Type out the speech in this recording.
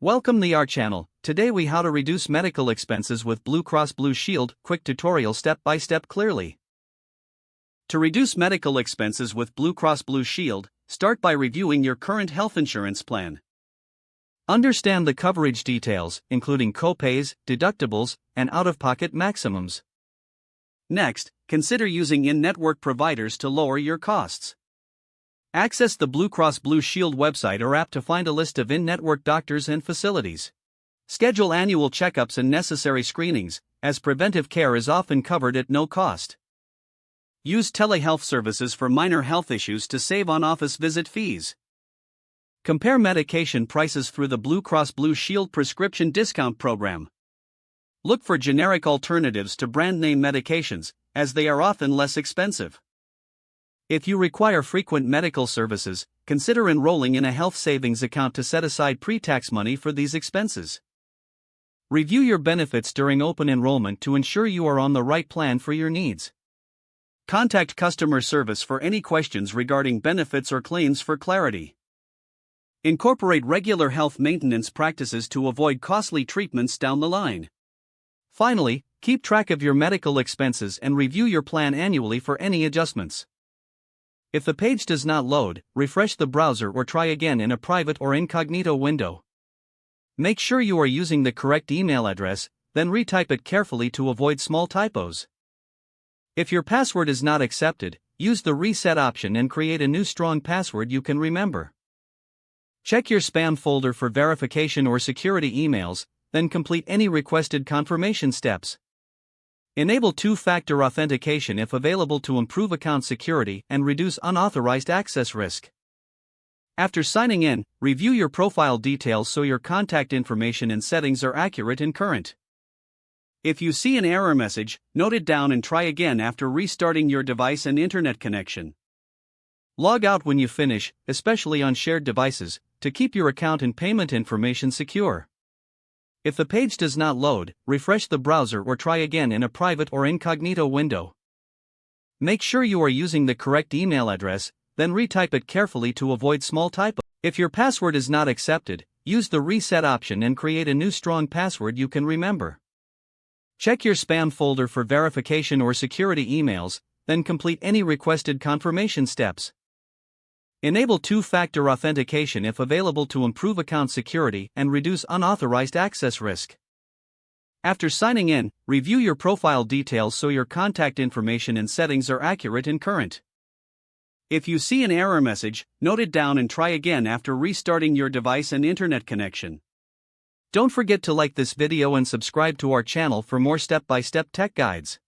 Welcome to our channel. Today we how to reduce medical expenses with Blue Cross Blue Shield. Quick tutorial step by step clearly. To reduce medical expenses with Blue Cross Blue Shield, start by reviewing your current health insurance plan. Understand the coverage details, including copays, deductibles, and out-of-pocket maximums. Next, consider using in-network providers to lower your costs. Access the Blue Cross Blue Shield website or app to find a list of in-network doctors and facilities. Schedule annual checkups and necessary screenings, as preventive care is often covered at no cost. Use telehealth services for minor health issues to save on office visit fees. Compare medication prices through the Blue Cross Blue Shield prescription discount program. Look for generic alternatives to brand name medications, as they are often less expensive. If you require frequent medical services, consider enrolling in a health savings account to set aside pre-tax money for these expenses. Review your benefits during open enrollment to ensure you are on the right plan for your needs. Contact customer service for any questions regarding benefits or claims for clarity. Incorporate regular health maintenance practices to avoid costly treatments down the line. Finally, keep track of your medical expenses and review your plan annually for any adjustments. If the page does not load, refresh the browser or try again in a private or incognito window. Make sure you are using the correct email address, then retype it carefully to avoid small typos. If your password is not accepted, use the reset option and create a new strong password you can remember. Check your spam folder for verification or security emails, then complete any requested confirmation steps. Enable two-factor authentication if available to improve account security and reduce unauthorized access risk. After signing in, review your profile details so your contact information and settings are accurate and current. If you see an error message, note it down and try again after restarting your device and internet connection. Log out when you finish, especially on shared devices, to keep your account and payment information secure. If the page does not load, refresh the browser or try again in a private or incognito window. Make sure you are using the correct email address, then retype it carefully to avoid small typos. If your password is not accepted, use the reset option and create a new strong password you can remember. Check your spam folder for verification or security emails, then complete any requested confirmation steps. Enable two-factor authentication if available to improve account security and reduce unauthorized access risk. After signing in, review your profile details so your contact information and settings are accurate and current. If you see an error message, note it down and try again after restarting your device and internet connection. Don't forget to like this video and subscribe to our channel for more step-by-step tech guides.